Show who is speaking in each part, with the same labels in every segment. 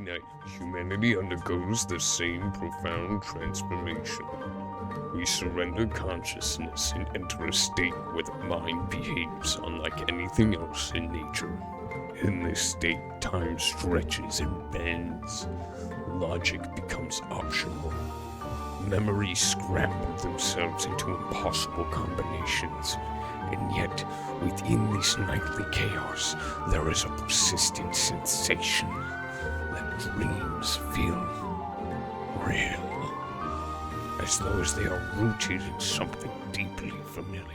Speaker 1: night, humanity undergoes the same profound transformation. We surrender consciousness and enter a state where the mind behaves unlike anything else in nature. In this state, time stretches and bends. Logic becomes optional. Memories scramble themselves into impossible combinations. And yet, within this nightly chaos, there is a persistent sensation that dreams feel real, as though they are rooted in something deeply familiar.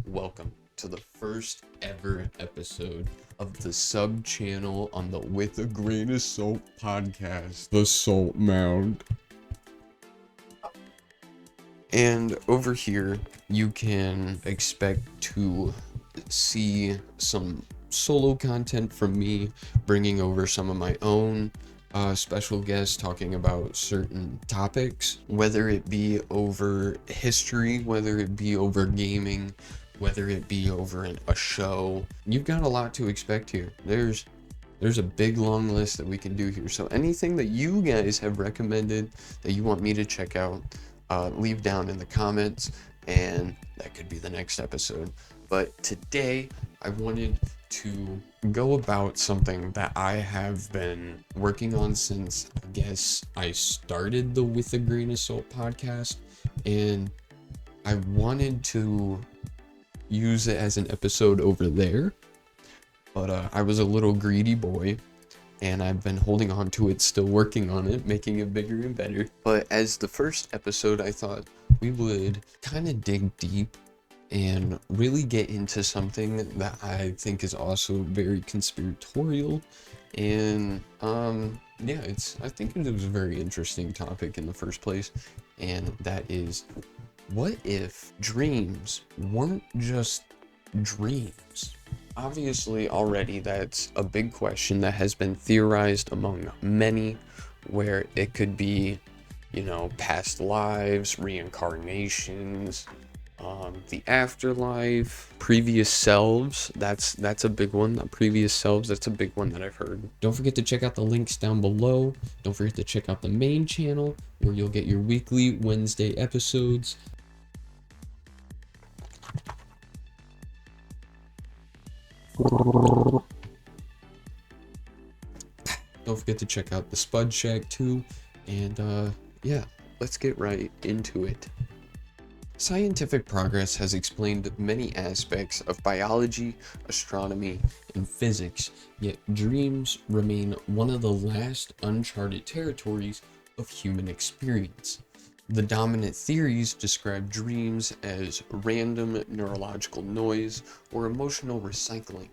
Speaker 2: Welcome to the first ever episode of the sub-channel on the With a Grain of Salt podcast, the SaltMound. And over here, you can expect to see some solo content from me, bringing over some of my own special guests, talking about certain topics, whether it be over history, whether it be over gaming, whether it be over a show. You've got a lot to expect here. There's a big long list that we can do here. So anything that you guys have recommended that you want me to check out, leave down in the comments, and that could be the next episode. But today I wanted to go about something that I have been working on since, I guess, I started the With a Grain of Salt podcast, and I wanted to use it as an episode over there, but I was a little greedy boy, and I've been holding on to it, still working on it, making it bigger and better. But as the first episode, I thought we would kind of dig deep and really get into something that I think is also very conspiratorial. And I think it was a very interesting topic in the first place, and that is, what if dreams weren't just dreams? Obviously, already that's a big question that has been theorized among many, where it could be, past lives, reincarnations, the afterlife, previous selves. That's a big one. Previous selves, that's a big one that I've heard. Don't forget to check out the links down below. Don't forget to check out the main channel, where you'll get your weekly Wednesday episodes. Don't forget to check out the Spud Shack too, and let's get right into it. Scientific progress has explained many aspects of biology, astronomy, and physics, yet dreams remain one of the last uncharted territories of human experience. The dominant theories describe dreams as random neurological noise or emotional recycling,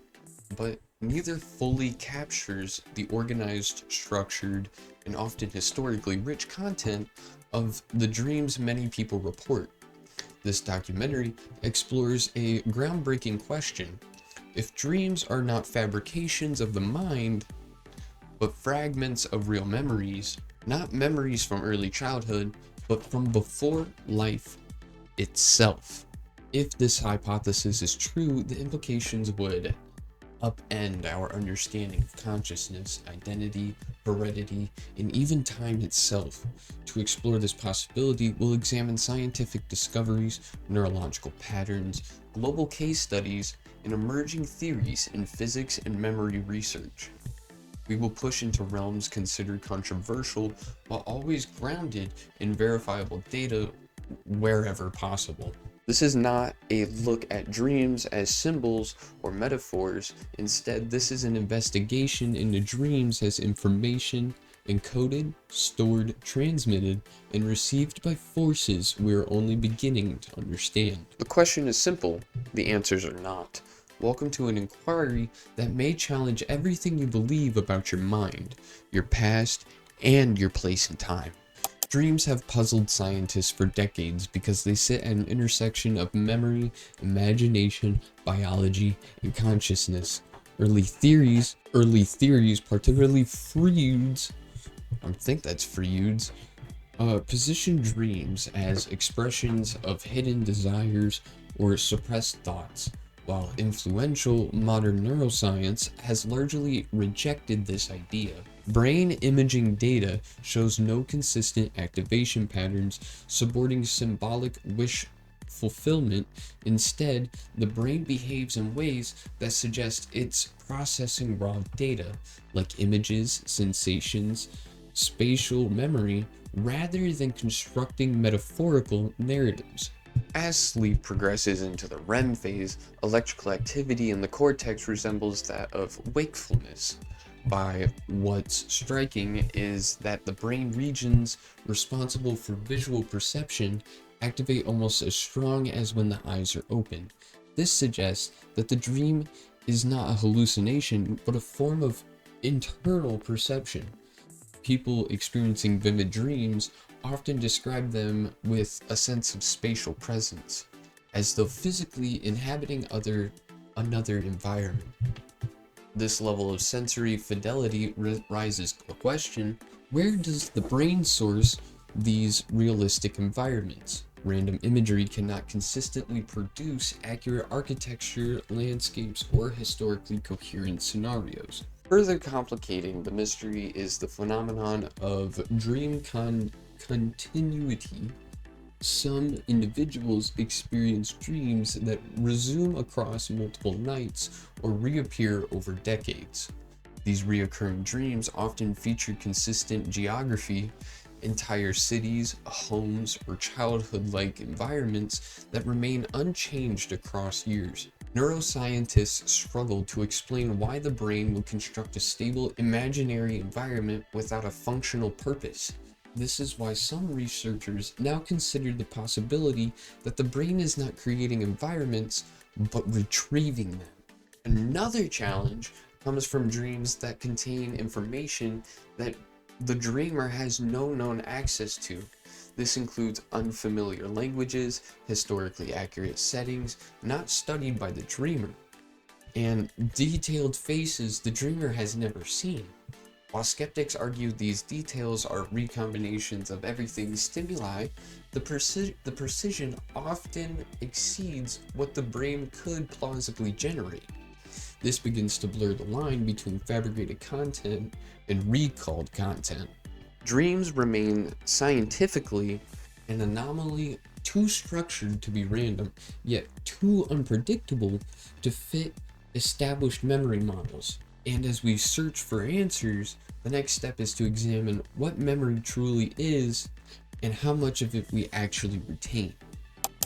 Speaker 2: but neither fully captures the organized, structured, and often historically rich content of the dreams many people report. This documentary explores a groundbreaking question: if dreams are not fabrications of the mind, but fragments of real memories, not memories from early childhood, but from before life itself. If this hypothesis is true, the implications would upend our understanding of consciousness, identity, heredity, and even time itself. To explore this possibility, we'll examine scientific discoveries, neurological patterns, global case studies, and emerging theories in physics and memory research. We will push into realms considered controversial, while always grounded in verifiable data wherever possible. This is not a look at dreams as symbols or metaphors. Instead, this is an investigation into dreams as information encoded, stored, transmitted, and received by forces we are only beginning to understand. The question is simple, the answers are not. Welcome to an inquiry that may challenge everything you believe about your mind, your past, and your place in time. Dreams have puzzled scientists for decades because they sit at an intersection of memory, imagination, biology, and consciousness. Early theories, particularly Freud's, position dreams as expressions of hidden desires or suppressed thoughts, while influential modern neuroscience has largely rejected this idea. Brain imaging data shows no consistent activation patterns supporting symbolic wish fulfillment. Instead, the brain behaves in ways that suggest it's processing raw data, like images, sensations, spatial memory, rather than constructing metaphorical narratives. As sleep progresses into the REM phase, electrical activity in the cortex resembles that of wakefulness. By what's striking is that the brain regions responsible for visual perception activate almost as strong as when the eyes are open. This suggests that the dream is not a hallucination, but a form of internal perception. People experiencing vivid dreams often describe them with a sense of spatial presence, as though physically inhabiting another environment. This level of sensory fidelity raises the question, where does the brain source these realistic environments? Random imagery cannot consistently produce accurate architecture, landscapes, or historically coherent scenarios. Further complicating the mystery is the phenomenon of dream continuity. Some individuals experience dreams that resume across multiple nights or reappear over decades. These reoccurring dreams often feature consistent geography, entire cities, homes, or childhood-like environments that remain unchanged across years. Neuroscientists struggle to explain why the brain would construct a stable imaginary environment without a functional purpose. This is why some researchers now consider the possibility that the brain is not creating environments, but retrieving them. Another challenge comes from dreams that contain information that the dreamer has no known access to. This includes unfamiliar languages, historically accurate settings not studied by the dreamer, and detailed faces the dreamer has never seen. While skeptics argue these details are recombinations of everything's stimuli, the precision often exceeds what the brain could plausibly generate. This begins to blur the line between fabricated content and recalled content. Dreams remain scientifically an anomaly too structured to be random, yet too unpredictable to fit established memory models. And as we search for answers, the next step is to examine what memory truly is and how much of it we actually retain.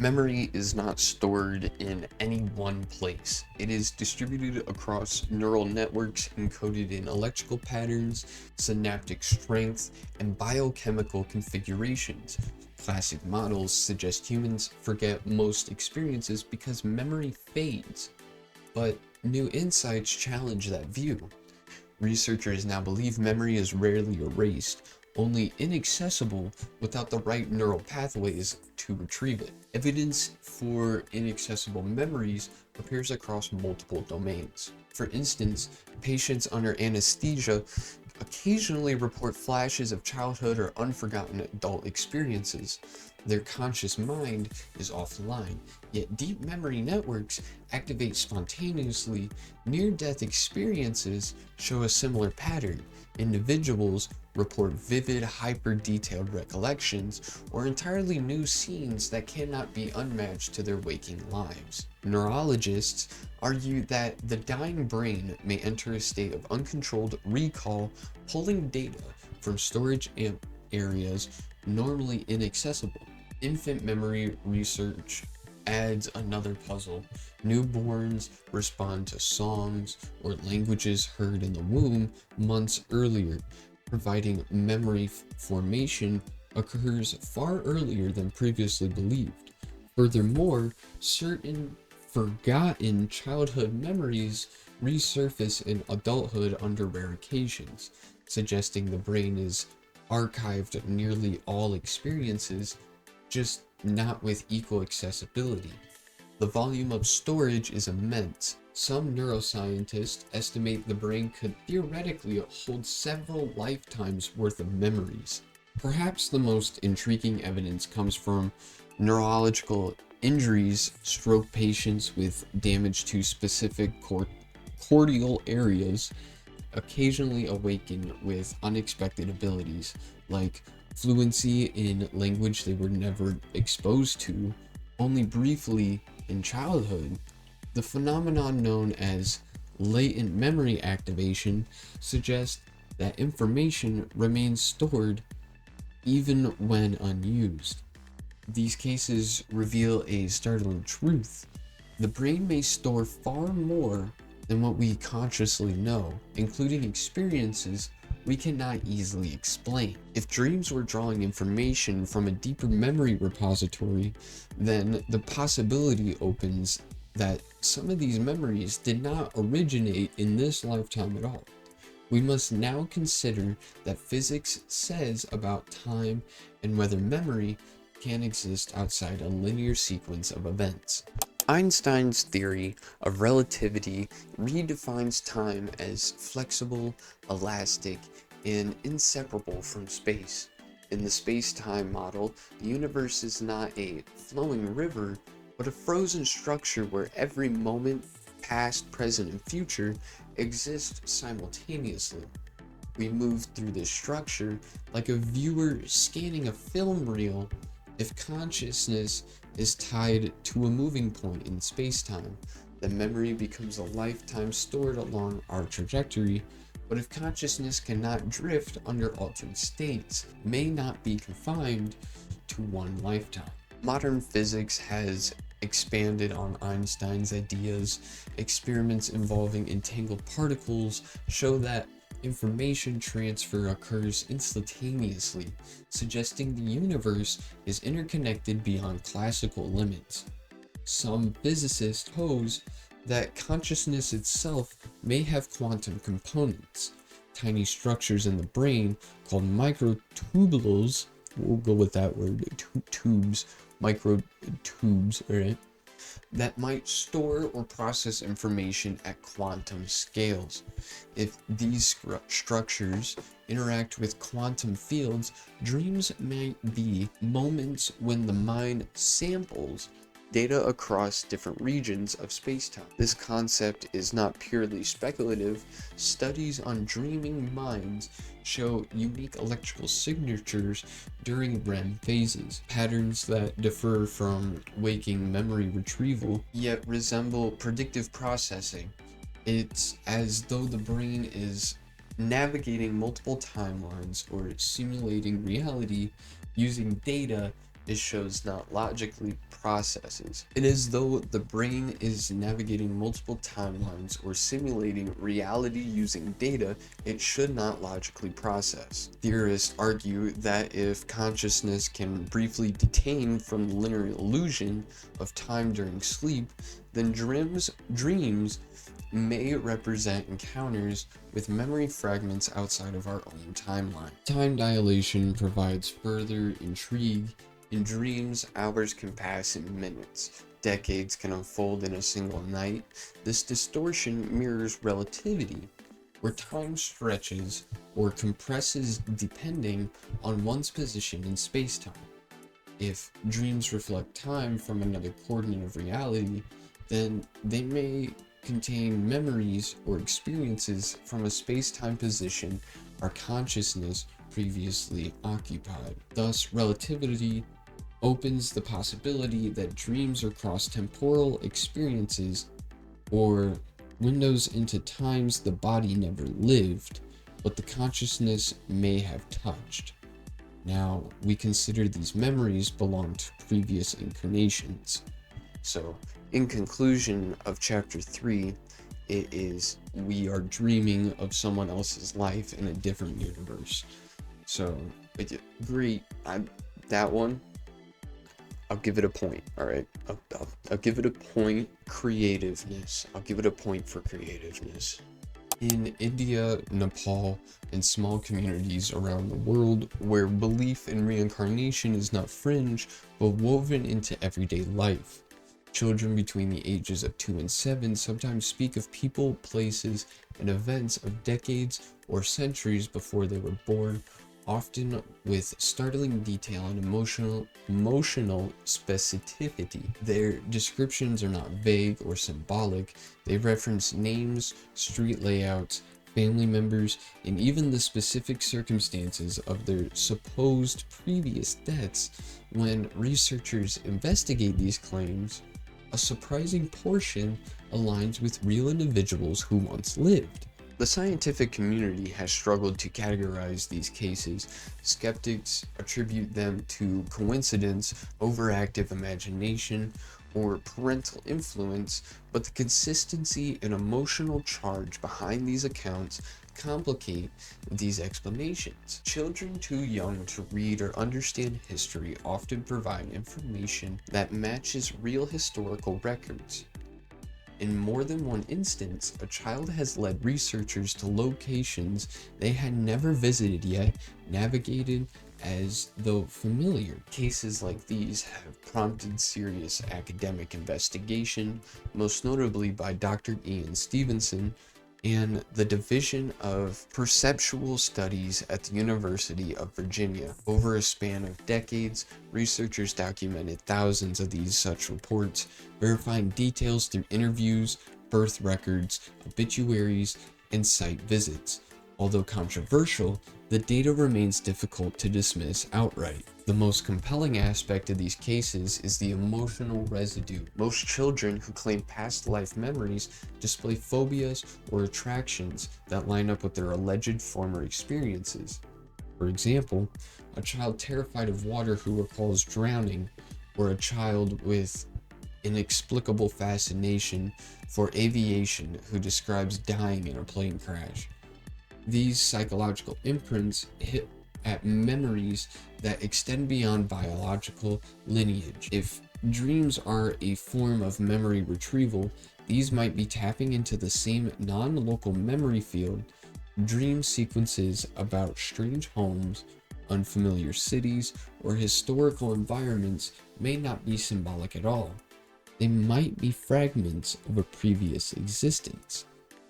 Speaker 2: Memory is not stored in any one place. It is distributed across neural networks encoded in electrical patterns, synaptic strength, and biochemical configurations. Classic models suggest humans forget most experiences because memory fades. But new insights challenge that view. Researchers now believe memory is rarely erased, only inaccessible without the right neural pathways to retrieve it. Evidence for inaccessible memories appears across multiple domains. For instance, patients under anesthesia occasionally report flashes of childhood or unforgotten adult experiences. Their conscious mind is offline, yet deep memory networks activate spontaneously. Near-death experiences show a similar pattern. Individuals report vivid, hyper-detailed recollections or entirely new scenes that cannot be unmatched to their waking lives. Neurologists argue that the dying brain may enter a state of uncontrolled recall, pulling data from storage areas normally inaccessible. Infant memory research adds another puzzle. Newborns respond to songs or languages heard in the womb months earlier, providing memory formation occurs far earlier than previously believed. Furthermore, certain forgotten childhood memories resurface in adulthood under rare occasions, suggesting the brain is archived nearly all experiences, just not with equal accessibility. The volume of storage is immense. Some neuroscientists estimate the brain could theoretically hold several lifetimes worth of memories. Perhaps the most intriguing evidence comes from neurological injuries, patients with damage to specific cortical areas, occasionally awaken with unexpected abilities, like fluency in language they were never exposed to, only briefly in childhood. The phenomenon known as latent memory activation suggests that information remains stored even when unused. These cases reveal a startling truth. The brain may store far more than what we consciously know, including experiences we cannot easily explain. If dreams were drawing information from a deeper memory repository, then the possibility opens that some of these memories did not originate in this lifetime at all. We must now consider that physics says about time and whether memory can exist outside a linear sequence of events. Einstein's theory of relativity redefines time as flexible, elastic, and inseparable from space. In the space-time model, the universe is not a flowing river, but a frozen structure where every moment, past, present, and future, exist simultaneously. We move through this structure like a viewer scanning a film reel. If consciousness is tied to a moving point in space-time, then memory becomes a lifetime stored along our trajectory. But if consciousness cannot drift under altered states, it may not be confined to one lifetime. Modern physics has expanded on Einstein's ideas. Experiments involving entangled particles show that information transfer occurs instantaneously, suggesting the universe is interconnected beyond classical limits. Some physicists pose that consciousness itself may have quantum components, tiny structures in the brain called microtubules. We'll go with that word, tubes, microtubes, alright, that might store or process information at quantum scales. If these structures interact with quantum fields, dreams might be moments when the mind samples data across different regions of spacetime. This concept is not purely speculative. Studies on dreaming minds show unique electrical signatures during REM phases, patterns that differ from waking memory retrieval, yet resemble predictive processing. It's as though the brain is navigating multiple timelines or simulating reality using data it shows, not logically processes. It is though the brain is navigating multiple timelines or simulating reality using data it should not logically process. Theorists argue that if consciousness can briefly detain from the linear illusion of time during sleep, then dreams may represent encounters with memory fragments outside of our own timeline. Time dilation provides further intrigue. In dreams, hours can pass in minutes. Decades can unfold in a single night. This distortion mirrors relativity, where time stretches or compresses depending on one's position in spacetime. If dreams reflect time from another coordinate of reality, then they may contain memories or experiences from a spacetime position our consciousness previously occupied. Thus, relativity opens the possibility that dreams are cross-temporal experiences or windows into times the body never lived, but the consciousness may have touched. Now, we consider these memories belong to previous incarnations. So, in conclusion of chapter 3, it is we are dreaming of someone else's life in a different universe. So, great. That one, I'll give it a point, all right? I'll give it a point. Creativeness. I'll give it a point for creativeness. In India, Nepal, and small communities around the world where belief in reincarnation is not fringe, but woven into everyday life. Children between the ages of 2 and 7 sometimes speak of people, places, and events of decades or centuries before they were born, often with startling detail and emotional specificity. Their descriptions are not vague or symbolic. They reference names, street layouts, family members, and even the specific circumstances of their supposed previous deaths. When researchers investigate these claims, a surprising portion aligns with real individuals who once lived. The scientific community has struggled to categorize these cases. Skeptics attribute them to coincidence, overactive imagination, or parental influence, but the consistency and emotional charge behind these accounts complicate these explanations. Children too young to read or understand history often provide information that matches real historical records. In more than one instance, a child has led researchers to locations they had never visited yet, navigated as though familiar. Cases like these have prompted serious academic investigation, most notably by Dr. Ian Stevenson and the Division of Perceptual Studies at the University of Virginia. Over a span of decades, researchers documented thousands of these such reports, verifying details through interviews, birth records, obituaries, and site visits. Although controversial, the data remains difficult to dismiss outright. The most compelling aspect of these cases is the emotional residue. Most children who claim past life memories display phobias or attractions that line up with their alleged former experiences. For example, a child terrified of water who recalls drowning, or a child with inexplicable fascination for aviation who describes dying in a plane crash. These psychological imprints hit at memories that extend beyond biological lineage. If dreams are a form of memory retrieval, these might be tapping into the same non-local memory field. Dream sequences about strange homes, unfamiliar cities, or historical environments may not be symbolic at all. They might be fragments of a previous existence.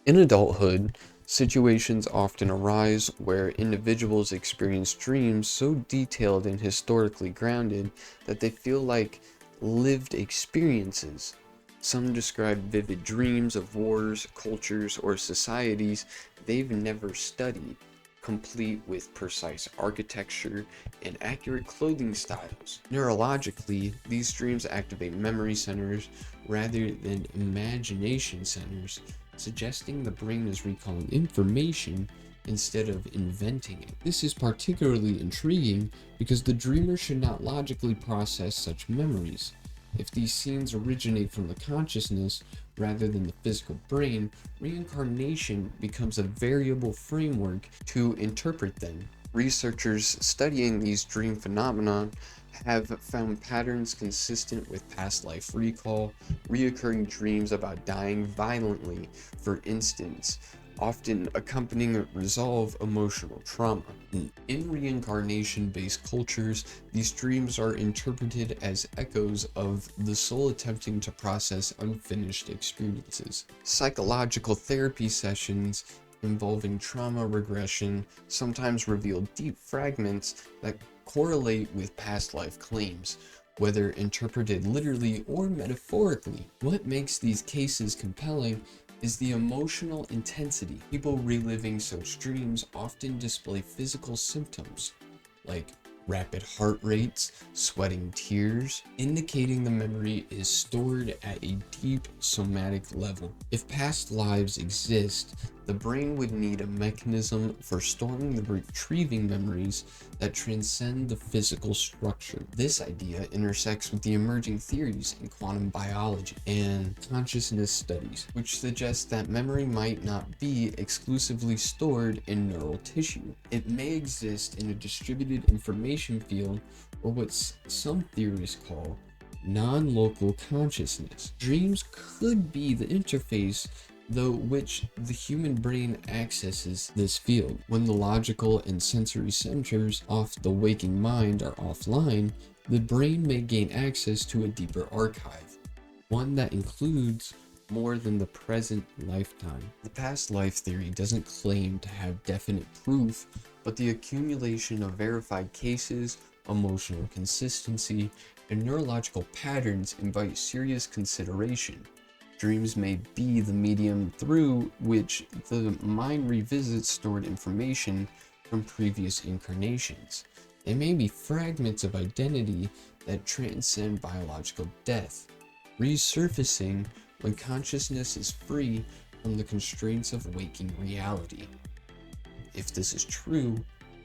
Speaker 2: In adulthood, situations often arise where individuals experience dreams so detailed and historically grounded that they feel like lived experiences. Some describe vivid dreams of wars, cultures, or societies they've never studied, complete with precise architecture and accurate clothing styles. Neurologically, these dreams activate memory centers rather than imagination centers, suggesting the brain is recalling information instead of inventing it. This is particularly intriguing because the dreamer should not logically process such memories. If these scenes originate from the consciousness rather than the physical brain, reincarnation becomes a variable framework to interpret them. Researchers studying these dream phenomena have found patterns consistent with past life recall, reoccurring dreams about dying violently, for instance, often accompanying resolve emotional trauma. In reincarnation-based cultures, these dreams are interpreted as echoes of the soul attempting to process unfinished experiences. Psychological therapy sessions involving trauma regression sometimes reveal deep fragments that correlate with past life claims, whether interpreted literally or metaphorically. What makes these cases compelling is the emotional intensity. People reliving such dreams often display physical symptoms like rapid heart rates, sweating tears, indicating the memory is stored at a deep somatic level. If past lives exist, the brain would need a mechanism for storing the retrieving memories that transcend the physical structure. This idea intersects with the emerging theories in quantum biology and consciousness studies, which suggest that memory might not be exclusively stored in neural tissue. It may exist in a distributed information field, or what some theorists call non-local consciousness. Dreams could be the interface through which the human brain accesses this field. When the logical and sensory centers of the waking mind are offline, the brain may gain access to a deeper archive, one that includes more than the present lifetime. The past life theory doesn't claim to have definite proof, but the accumulation of verified cases, emotional consistency, and neurological patterns invite serious consideration. Dreams may be the medium through which the mind revisits stored information from previous incarnations. They may be fragments of identity that transcend biological death, resurfacing when consciousness is free from the constraints of waking reality. If this is true,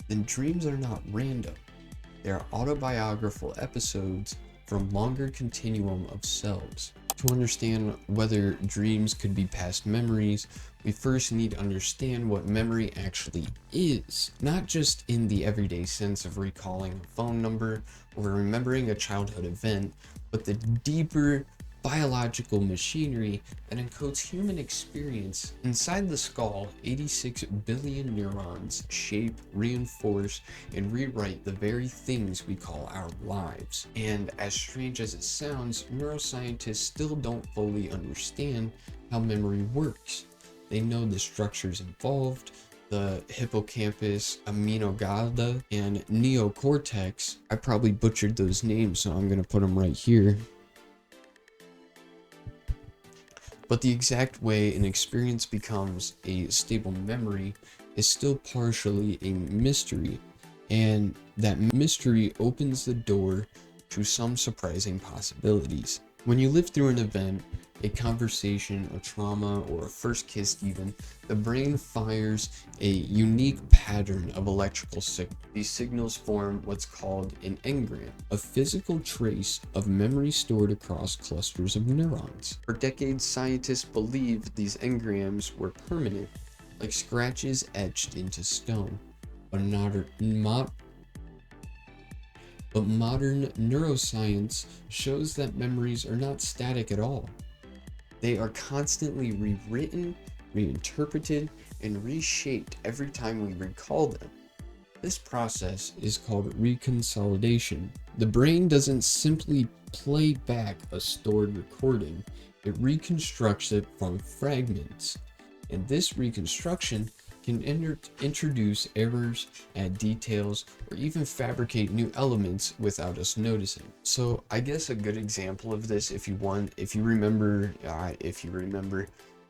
Speaker 2: then dreams are not random. They are autobiographical episodes from longer continuum of selves. To understand whether dreams could be past memories, we first need to understand what memory actually is, not just in the everyday sense of recalling a phone number or remembering a childhood event, but the deeper biological machinery that encodes human experience. Inside the skull, 86 billion neurons shape, reinforce, and rewrite the very things we call our lives. And as strange as it sounds, neuroscientists still don't fully understand how memory works. They know the structures involved, the hippocampus, amygdala, and neocortex. I probably butchered those names, so I'm going to put them right here. But the exact way an experience becomes a stable memory is still partially a mystery, and that mystery opens the door to some surprising possibilities. When you live through an event, a conversation, a trauma, or a first kiss even, the brain fires a unique pattern of electrical signals. These signals form what's called an engram, a physical trace of memory stored across clusters of neurons. For decades, scientists believed these engrams were permanent, like scratches etched into stone. But modern neuroscience shows that memories are not static at all. They are constantly rewritten, reinterpreted, and reshaped every time we recall them. This process is called reconsolidation. The brain doesn't simply play back a stored recording, it reconstructs it from fragments. And this reconstruction can introduce errors, add details, or even fabricate new elements without us noticing. So I guess a good example of this, if you remember,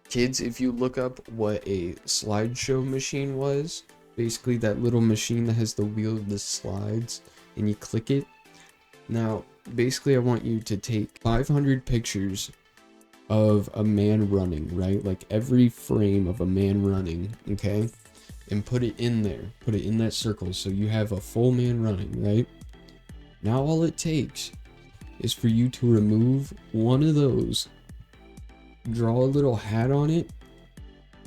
Speaker 2: kids, if you look up what a slideshow machine was, basically that little machine that has the wheel that slides and you click it. Now, basically I want you to take 500 pictures of a man running, right? Like every frame of a man running, okay? And put it in there. Put it in that circle so you have a full man running, right? Now all it takes is for you to remove one of those, draw a little hat on it,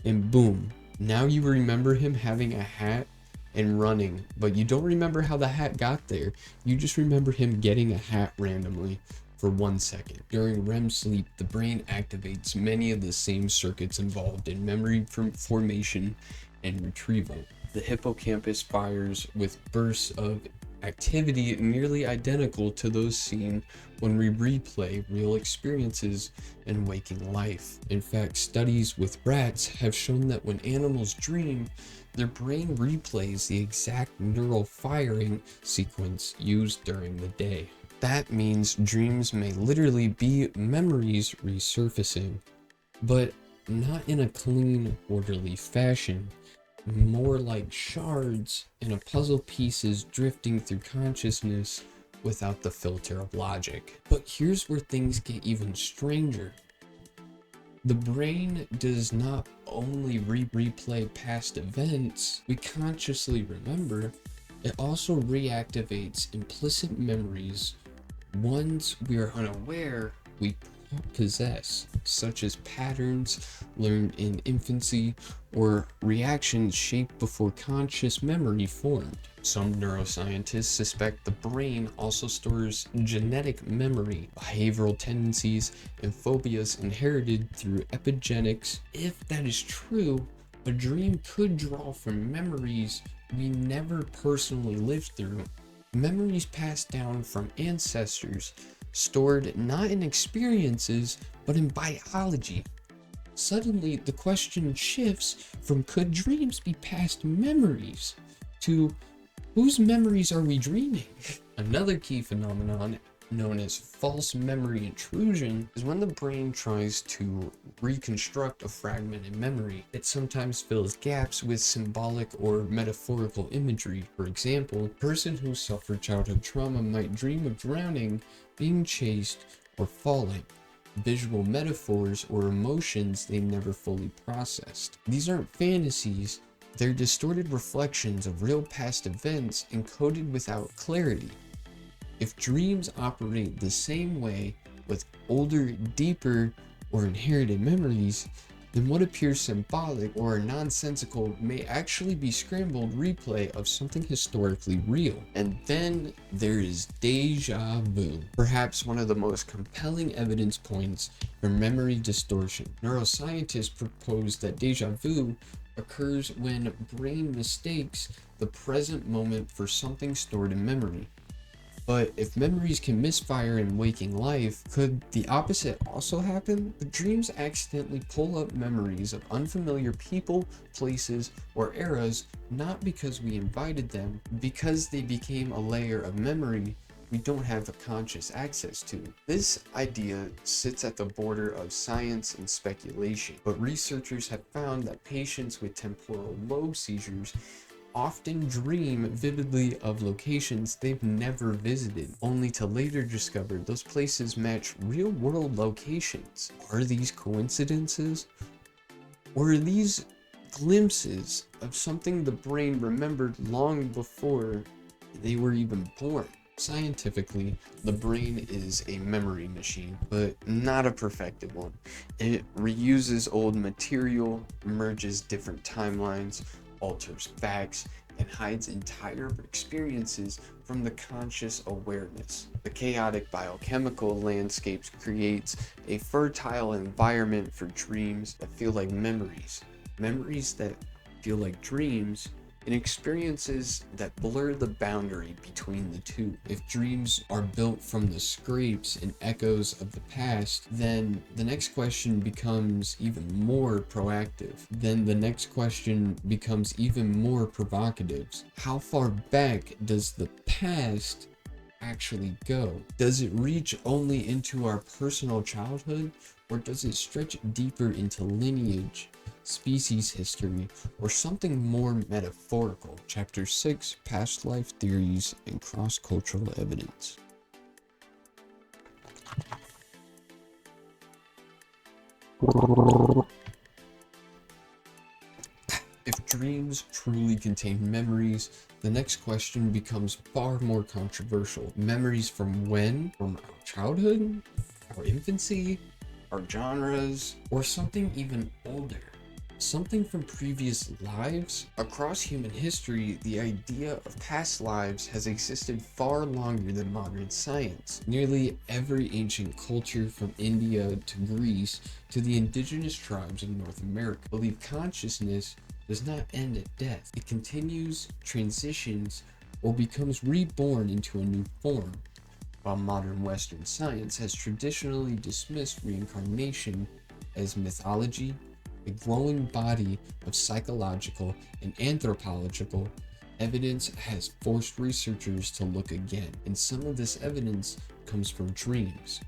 Speaker 2: and boom. Now you remember him having a hat and running, but you don't remember how the hat got there. You just remember him getting a hat randomly for 1 second. During REM sleep, the brain activates many of the same circuits involved in memory formation and retrieval. The hippocampus fires with bursts of activity nearly identical to those seen when we replay real experiences in waking life. In fact, studies with rats have shown that when animals dream, their brain replays the exact neural firing sequence used during the day. That means dreams may literally be memories resurfacing, but not in a clean, orderly fashion, more like shards in a puzzle pieces drifting through consciousness without the filter of logic. But here's where things get even stranger. The brain does not only replay past events we consciously remember, it also reactivates implicit memories, ones we are unaware we possess, such as patterns learned in infancy or reactions shaped before conscious memory formed. Some neuroscientists suspect the brain also stores genetic memory, behavioral tendencies, and phobias inherited through epigenetics. If that is true, a dream could draw from memories we never personally lived through, memories passed down from ancestors, stored not in experiences, but in biology. Suddenly, the question shifts from could dreams be past memories to whose memories are we dreaming? Another key phenomenon known as false memory intrusion, is when the brain tries to reconstruct a fragmented memory. It sometimes fills gaps with symbolic or metaphorical imagery. For example, a person who suffered childhood trauma might dream of drowning, being chased, or falling. Visual metaphors or emotions they never fully processed. These aren't fantasies, they're distorted reflections of real past events encoded without clarity. If dreams operate the same way with older, deeper, or inherited memories, then what appears symbolic or nonsensical may actually be scrambled replay of something historically real. And then there is deja vu, perhaps one of the most compelling evidence points for memory distortion. Neuroscientists propose that deja vu occurs when brain mistakes the present moment for something stored in memory. But if memories can misfire in waking life, could the opposite also happen? The dreams accidentally pull up memories of unfamiliar people, places, or eras, not because we invited them, because they became a layer of memory we don't have the conscious access to. This idea sits at the border of science and speculation, but researchers have found that patients with temporal lobe seizures often dream vividly of locations they've never visited, only to later discover those places match real-world locations. Are these coincidences? Or are these glimpses of something the brain remembered long before they were even born? Scientifically, the brain is a memory machine, but not a perfected one. It reuses old material, merges different timelines, alters facts, and hides entire experiences from the conscious awareness. The chaotic biochemical landscapes creates a fertile environment for dreams that feel like memories that feel like dreams, and experiences that blur the boundary between the two. If dreams are built from the scrapes and echoes of the past, then the next question becomes even more proactive. Then the next question becomes even more provocative. How far back does the past actually go? Does it reach only into our personal childhood, or does it stretch deeper into lineage, species history, or something more metaphorical? Chapter 6, Past Life Theories and Cross-Cultural Evidence. If dreams truly contain memories, the next question becomes far more controversial. Memories from when? From our childhood? Our infancy? Our genres? Or something even older? Something from previous lives? Across human history, the idea of past lives has existed far longer than modern science. Nearly every ancient culture, from India to Greece to the indigenous tribes of North America, believe consciousness does not end at death. It continues, transitions, or becomes reborn into a new form. While modern Western science has traditionally dismissed reincarnation as mythology, a growing body of psychological and anthropological evidence has forced researchers to look again, and some of this evidence comes from dreams.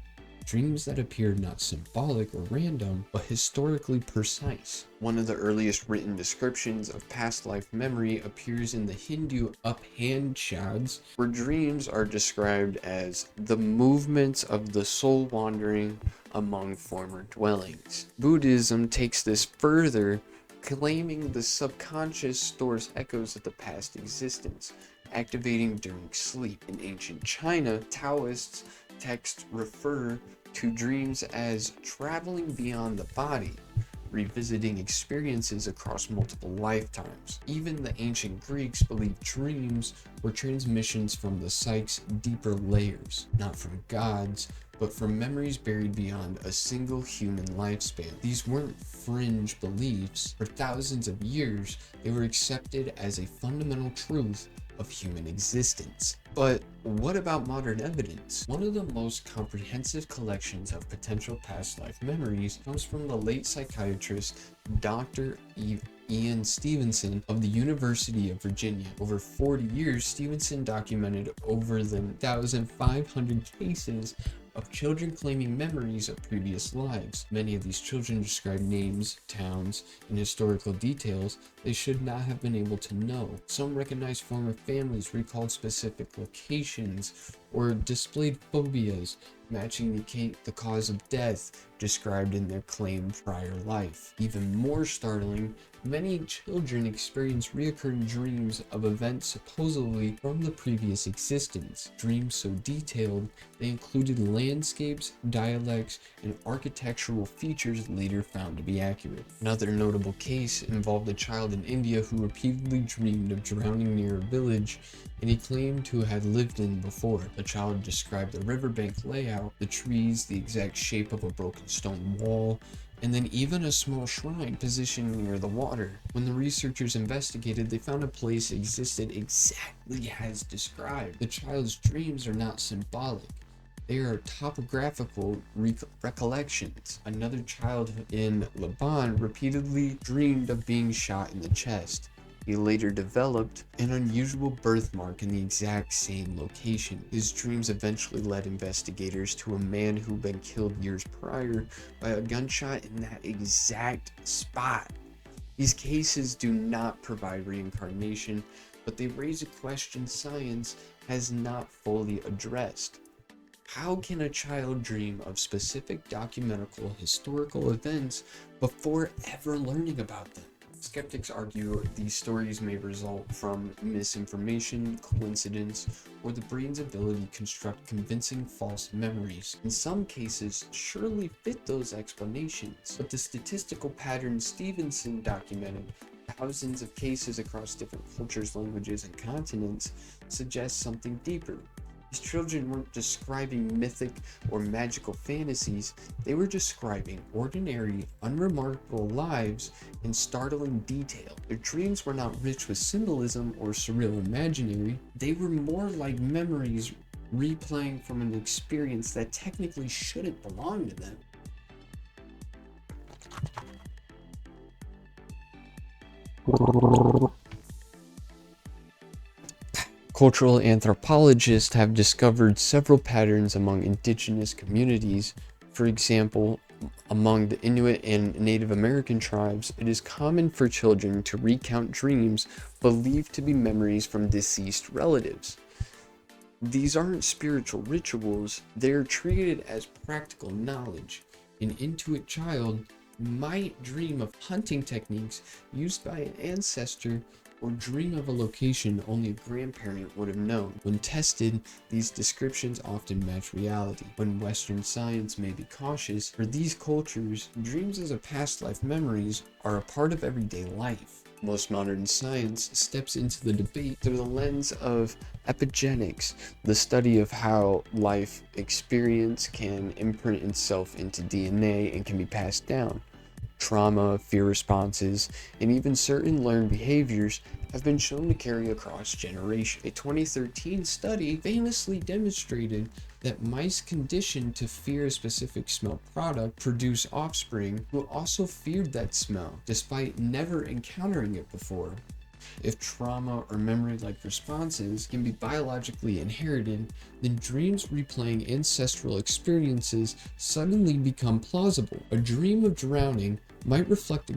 Speaker 2: Dreams that appear not symbolic or random, but historically precise. One of the earliest written descriptions of past life memory appears in the Hindu Upanishads, where dreams are described as the movements of the soul wandering among former dwellings. Buddhism takes this further, claiming the subconscious stores echoes of the past existence, activating during sleep. In ancient China, Taoist texts refer to dreams as traveling beyond the body, revisiting experiences across multiple lifetimes. Even the ancient Greeks believed dreams were transmissions from the psyche's deeper layers, not from gods, but from memories buried beyond a single human lifespan. These weren't fringe beliefs. For thousands of years, they were accepted as a fundamental truth of human existence. But what about modern evidence? One of the most comprehensive collections of potential past life memories comes from the late psychiatrist Dr. Ian Stevenson of the University of Virginia. Over 40 years, Stevenson documented over 1,500 cases of children claiming memories of previous lives. Many of these children describe names, towns, and historical details they should not have been able to know. Some recognized former families, recalled specific locations, or displayed phobias matching the cause of death described in their claimed prior life. Even more startling, many children experience reoccurring dreams of events supposedly from the previous existence. Dreams so detailed, they included landscapes, dialects, and architectural features later found to be accurate. Another notable case involved a child in India who repeatedly dreamed of drowning near a village and he claimed to have lived in before. The child described the riverbank layout, the trees, the exact shape of a broken stone wall, and then even a small shrine positioned near the water. When the researchers investigated, they found a place existed exactly as described. The child's dreams are not symbolic. They are topographical recollections. Another child in Lebanon repeatedly dreamed of being shot in the chest. He later developed an unusual birthmark in the exact same location. His dreams eventually led investigators to a man who'd been killed years prior by a gunshot in that exact spot. These cases do not provide reincarnation, but they raise a question science has not fully addressed. How can a child dream of specific documentable historical events before ever learning about them? Skeptics argue these stories may result from misinformation, coincidence, or the brain's ability to construct convincing false memories. In some cases, surely fit those explanations, but the statistical pattern Stevenson documented, thousands of cases across different cultures, languages, and continents, suggests something deeper. These children weren't describing mythic or magical fantasies, they were describing ordinary, unremarkable lives in startling detail. Their dreams were not rich with symbolism or surreal imaginary, they were more like memories replaying from an experience that technically shouldn't belong to them. Cultural anthropologists have discovered several patterns among indigenous communities. For example, among the Inuit and Native American tribes, it is common for children to recount dreams believed to be memories from deceased relatives. These aren't spiritual rituals, they are treated as practical knowledge. An Inuit child might dream of hunting techniques used by an ancestor or dream of a location only a grandparent would have known. When tested, these descriptions often match reality. When Western science may be cautious, for these cultures, dreams as a past life memories are a part of everyday life. Most modern science steps into the debate through the lens of epigenetics, the study of how life experience can imprint itself into DNA and can be passed down. Trauma, fear responses, and even certain learned behaviors have been shown to carry across generations. A 2013 study famously demonstrated that mice conditioned to fear a specific smell product produce offspring who also feared that smell, despite never encountering it before. If trauma or memory-like responses can be biologically inherited, then dreams replaying ancestral experiences suddenly become plausible. A dream of drowning might reflect a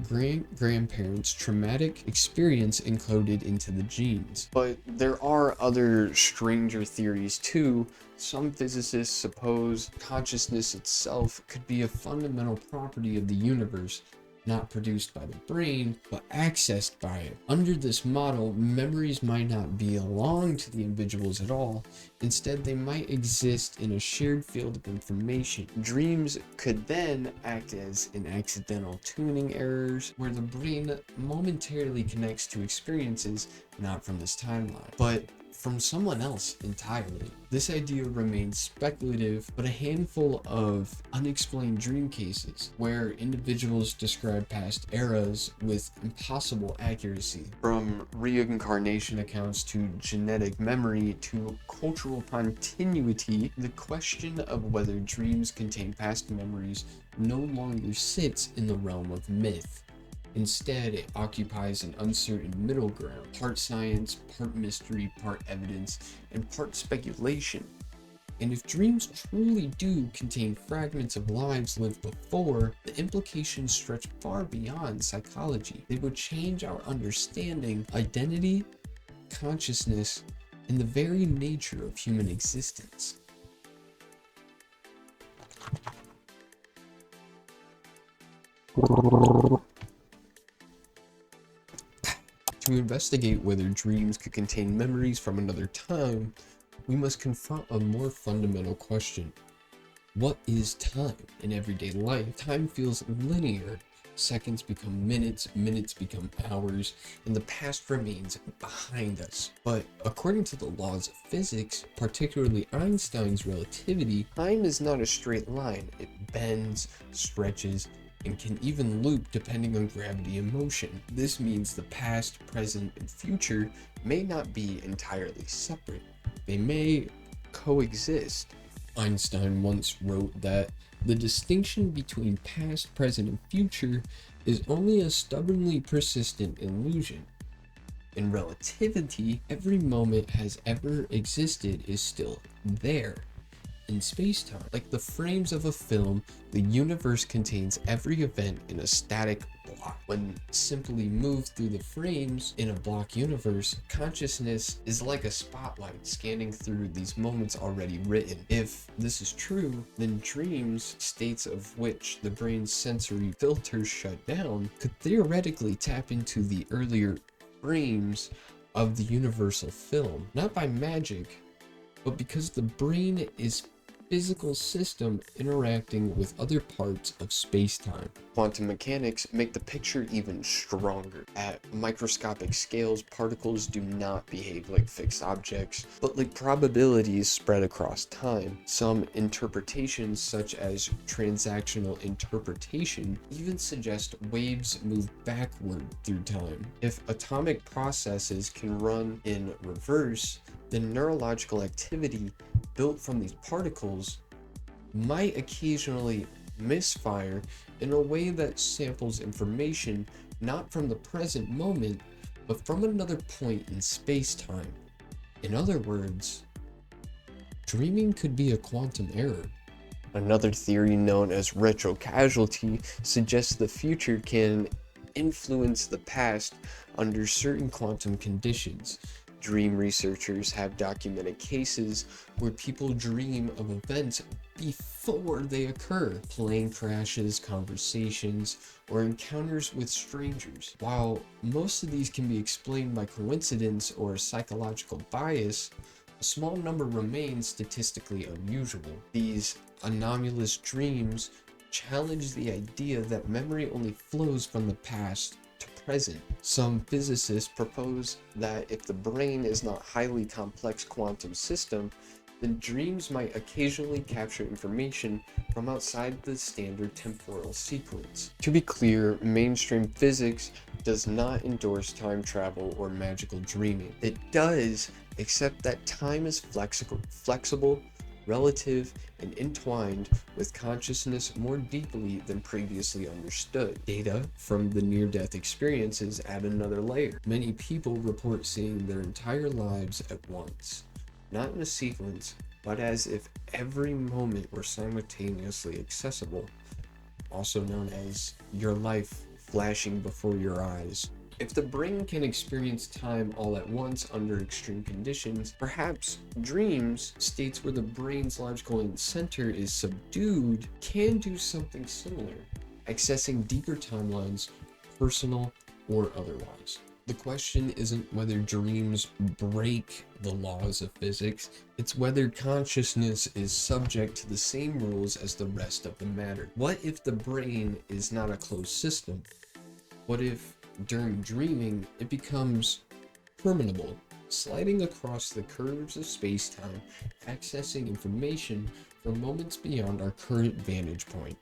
Speaker 2: grandparent's traumatic experience encoded into the genes. But there are other stranger theories too. Some physicists suppose consciousness itself could be a fundamental property of the universe, not produced by the brain, but accessed by it. Under this model, memories might not belong to the individuals at all. Instead, they might exist in a shared field of information. Dreams could then act as an accidental tuning errors, where the brain momentarily connects to experiences not from this timeline, but from someone else entirely. This idea remains speculative, but a handful of unexplained dream cases where individuals describe past eras with impossible accuracy. From reincarnation accounts to genetic memory to cultural continuity, the question of whether dreams contain past memories no longer sits in the realm of myth. Instead, it occupies an uncertain middle ground, part science, part mystery, part evidence, and part speculation. And if dreams truly do contain fragments of lives lived before, the implications stretch far beyond psychology. They would change our understanding, identity, consciousness, and the very nature of human existence. To investigate whether dreams could contain memories from another time, we must confront a more fundamental question. What is time? In everyday life, time feels linear. Seconds become minutes, minutes become hours, and the past remains behind us. But according to the laws of physics, particularly Einstein's relativity, time is not a straight line. It bends, stretches, and can even loop depending on gravity and motion. This means the past, present, and future may not be entirely separate. They may coexist. Einstein once wrote that the distinction between past, present, and future is only a stubbornly persistent illusion. In relativity, every moment has ever existed is still there. In space-time, like the frames of a film, the universe contains every event in a static block. When simply moved through the frames in a block universe, consciousness is like a spotlight scanning through these moments already written. If this is true, then dreams, states of which the brain's sensory filters shut down, could theoretically tap into the earlier frames of the universal film, not by magic, but because the brain is physical system interacting with other parts of space-time. Quantum mechanics make the picture even stronger. At microscopic scales, particles do not behave like fixed objects, but like probabilities spread across time. Some interpretations, such as transactional interpretation, even suggest waves move backward through time. If atomic processes can run in reverse, then neurological activity built from these particles might occasionally misfire in a way that samples information not from the present moment, but from another point in space-time. In other words, dreaming could be a quantum error. Another theory known as retrocausality suggests the future can influence the past under certain quantum conditions. Dream researchers have documented cases where people dream of events before they occur. Plane crashes, conversations, or encounters with strangers. While most of these can be explained by coincidence or psychological bias, a small number remain statistically unusual. These anomalous dreams challenge the idea that memory only flows from the past to present. Some physicists propose that if the brain is not a highly complex quantum system, then dreams might occasionally capture information from outside the standard temporal sequence. To be clear, mainstream physics does not endorse time travel or magical dreaming. It does, except that time is flexible, relative, and entwined with consciousness more deeply than previously understood. Data from the near-death experiences add another layer. Many people report seeing their entire lives at once, not in a sequence, but as if every moment were simultaneously accessible, also known as your life flashing before your eyes. If the brain can experience time all at once under extreme conditions, perhaps dreams, states where the brain's logical center is subdued, can do something similar, accessing deeper timelines, personal or otherwise. The question isn't whether dreams break the laws of physics, it's whether consciousness is subject to the same rules as the rest of the matter. What if the brain is not a closed system? What if during dreaming, it becomes permeable, sliding across the curves of space-time, accessing information from moments beyond our current vantage point?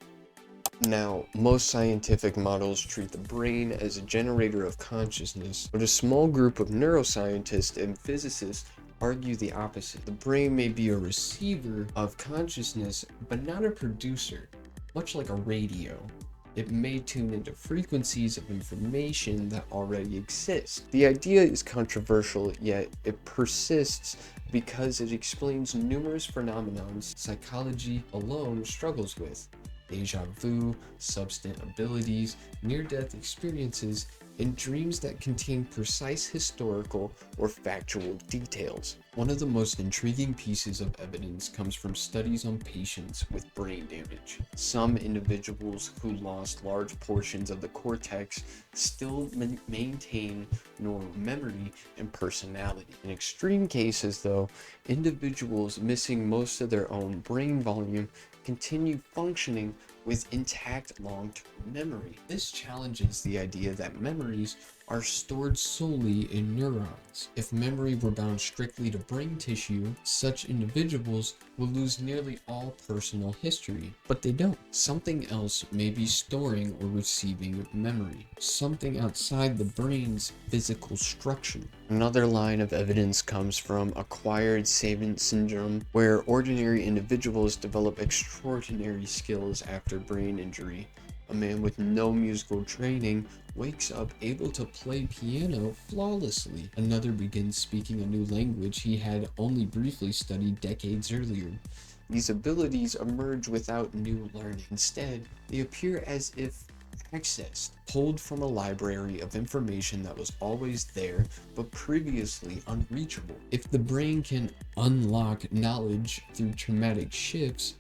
Speaker 2: Now, most scientific models treat the brain as a generator of consciousness, but a small group of neuroscientists and physicists argue the opposite. The brain may be a receiver of consciousness, but not a producer, much like a radio. It may tune into frequencies of information that already exist. The idea is controversial, yet it persists because it explains numerous phenomena psychology alone struggles with. Deja vu, substant abilities, near-death experiences, and dreams that contain precise historical or factual details. One of the most intriguing pieces of evidence comes from studies on patients with brain damage. Some individuals who lost large portions of the cortex still maintain normal memory and personality. In extreme cases, though, individuals missing most of their own brain volume continue functioning with intact long-term memory. This challenges the idea that memories are stored solely in neurons. If memory were bound strictly to brain tissue, such individuals will lose nearly all personal history. But they don't. Something else may be storing or receiving memory. Something outside the brain's physical structure. Another line of evidence comes from acquired savant syndrome, where ordinary individuals develop extraordinary skills after brain injury. A man with no musical training wakes up able to play piano flawlessly. Another begins speaking a new language he had only briefly studied decades earlier. These abilities emerge without new learning. Instead, they appear as if accessed, pulled from a library of information that was always there but previously unreachable. If the brain can unlock knowledge through traumatic shifts,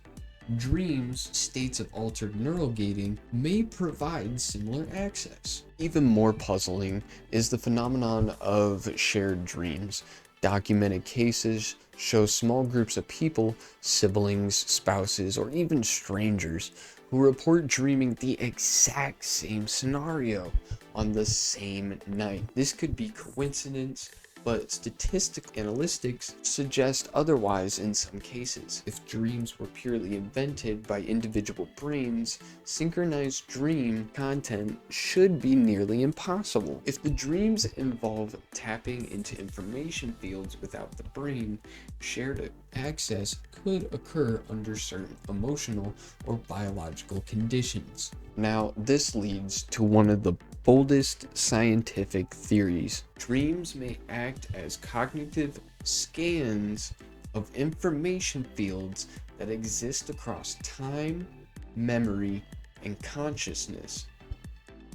Speaker 2: dreams, states of altered neural gating, may provide similar access. Even more puzzling is the phenomenon of shared dreams. Documented cases show small groups of people, siblings, spouses, or even strangers, who report dreaming the exact same scenario on the same night. This could be coincidence, but statistical analytics suggest otherwise in some cases. If dreams were purely invented by individual brains, synchronized dream content should be nearly impossible. If the dreams involve tapping into information fields without the brain, shared access could occur under certain emotional or biological conditions. Now, this leads to one of the boldest scientific theories. Dreams may act as cognitive scans of information fields that exist across time, memory, and consciousness.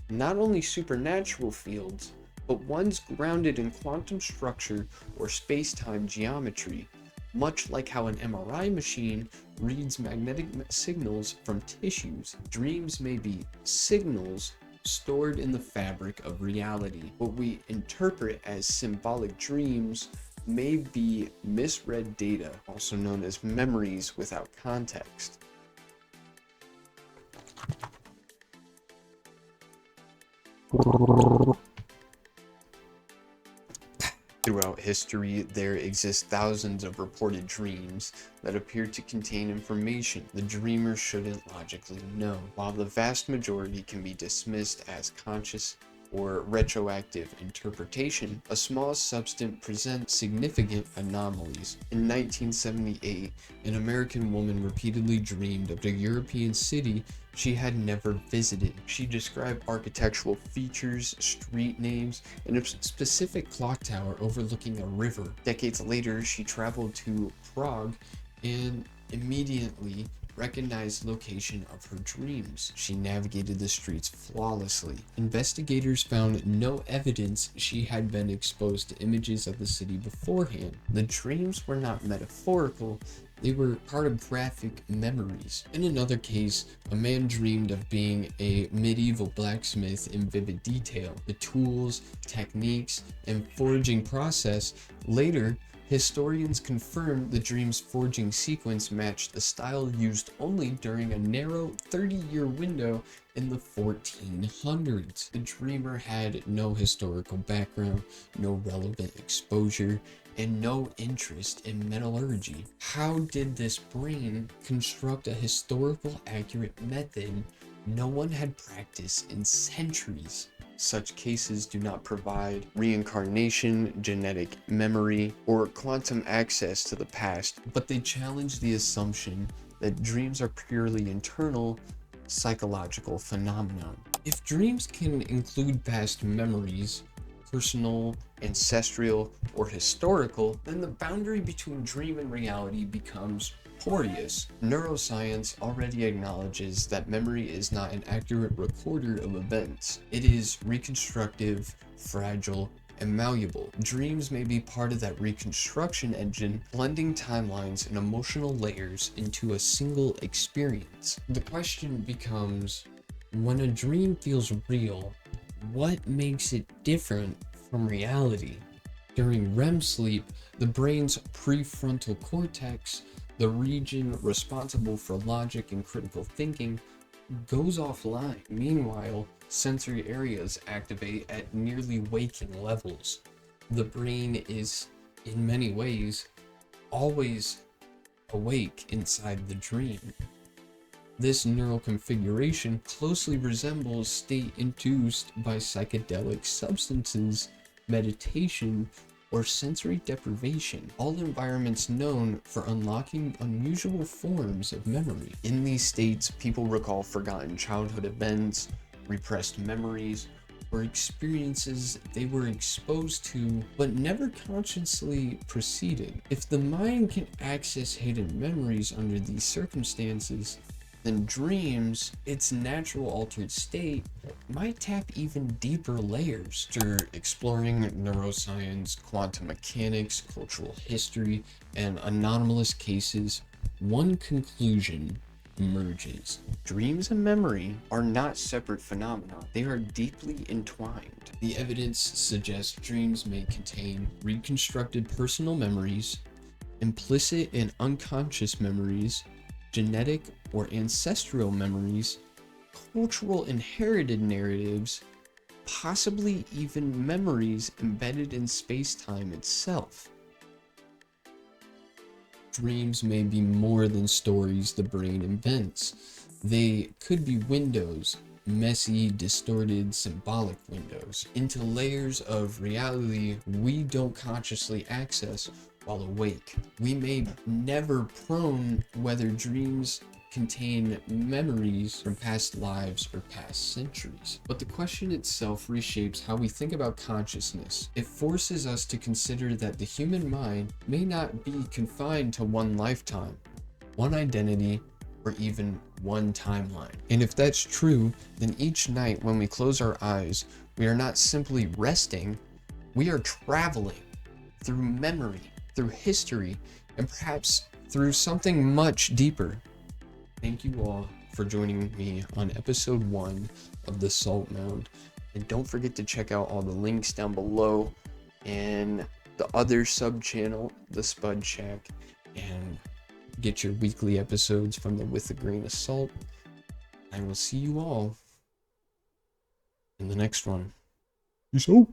Speaker 2: Not only supernatural fields, but ones grounded in quantum structure or space-time geometry, much like how an MRI machine reads magnetic signals from tissues. Dreams may be signals stored in the fabric of reality. What we interpret as symbolic dreams may be misread data, also known as memories without context. Throughout history, there exist thousands of reported dreams that appear to contain information the dreamer shouldn't logically know. While the vast majority can be dismissed as conscious or retroactive interpretation, a small subset presents significant anomalies. In 1978, an American woman repeatedly dreamed of a European city she had never visited. She described architectural features, street names, and a specific clock tower overlooking a river. Decades later, she traveled to Prague and immediately recognized location of her dreams. She navigated the streets flawlessly. Investigators found no evidence she had been exposed to images of the city beforehand. The dreams were not metaphorical, they were cartographic memories. In another case, a man dreamed of being a medieval blacksmith in vivid detail. The tools, techniques, and forging process later historians confirmed the dream's forging sequence matched the style used only during a narrow 30-year window in the 1400s. The dreamer had no historical background, no relevant exposure, and no interest in metallurgy. How did this brain construct a historical accurate method no one had practiced in centuries? Such cases do not provide reincarnation, genetic memory, or quantum access to the past, but they challenge the assumption that dreams are purely internal psychological phenomenon. If dreams can include past memories, personal, ancestral, or historical, then the boundary between dream and reality becomes porous. Neuroscience already acknowledges that memory is not an accurate recorder of events. It is reconstructive, fragile, and malleable. Dreams may be part of that reconstruction engine, blending timelines and emotional layers into a single experience. The question becomes, when a dream feels real, what makes it different from reality? During REM sleep, the brain's prefrontal cortex, the region responsible for logic and critical thinking, goes offline. Meanwhile, sensory areas activate at nearly waking levels. The brain is, in many ways, always awake inside the dream. This neural configuration closely resembles state induced by psychedelic substances, meditation, or sensory deprivation, all environments known for unlocking unusual forms of memory. In these states, people recall forgotten childhood events, repressed memories, or experiences they were exposed to but never consciously proceeded. If the mind can access hidden memories under these circumstances, then dreams, its natural altered state, might tap even deeper layers. After exploring neuroscience, quantum mechanics, cultural history, and anomalous cases, one conclusion emerges. Dreams and memory are not separate phenomena. They are deeply entwined. The evidence suggests dreams may contain reconstructed personal memories, implicit and unconscious memories, genetic or ancestral memories, cultural inherited narratives, possibly even memories embedded in space-time itself. Dreams may be more than stories the brain invents. They could be windows, messy, distorted, symbolic windows, into layers of reality we don't consciously access while awake. We may never prone whether dreams contain memories from past lives or past centuries. But the question itself reshapes how we think about consciousness. It forces us to consider that the human mind may not be confined to one lifetime, one identity, or even one timeline. And if that's true, then each night when we close our eyes, we are not simply resting, we are traveling through memory, through history, and perhaps through something much deeper. Thank you all for joining me on episode 1 of the SaltMound. And don't forget to check out all the links down below and the other sub-channel, the Spud Shack, and get your weekly episodes from the With a Grain of Salt. I will see you all in the next one.
Speaker 1: Peace out.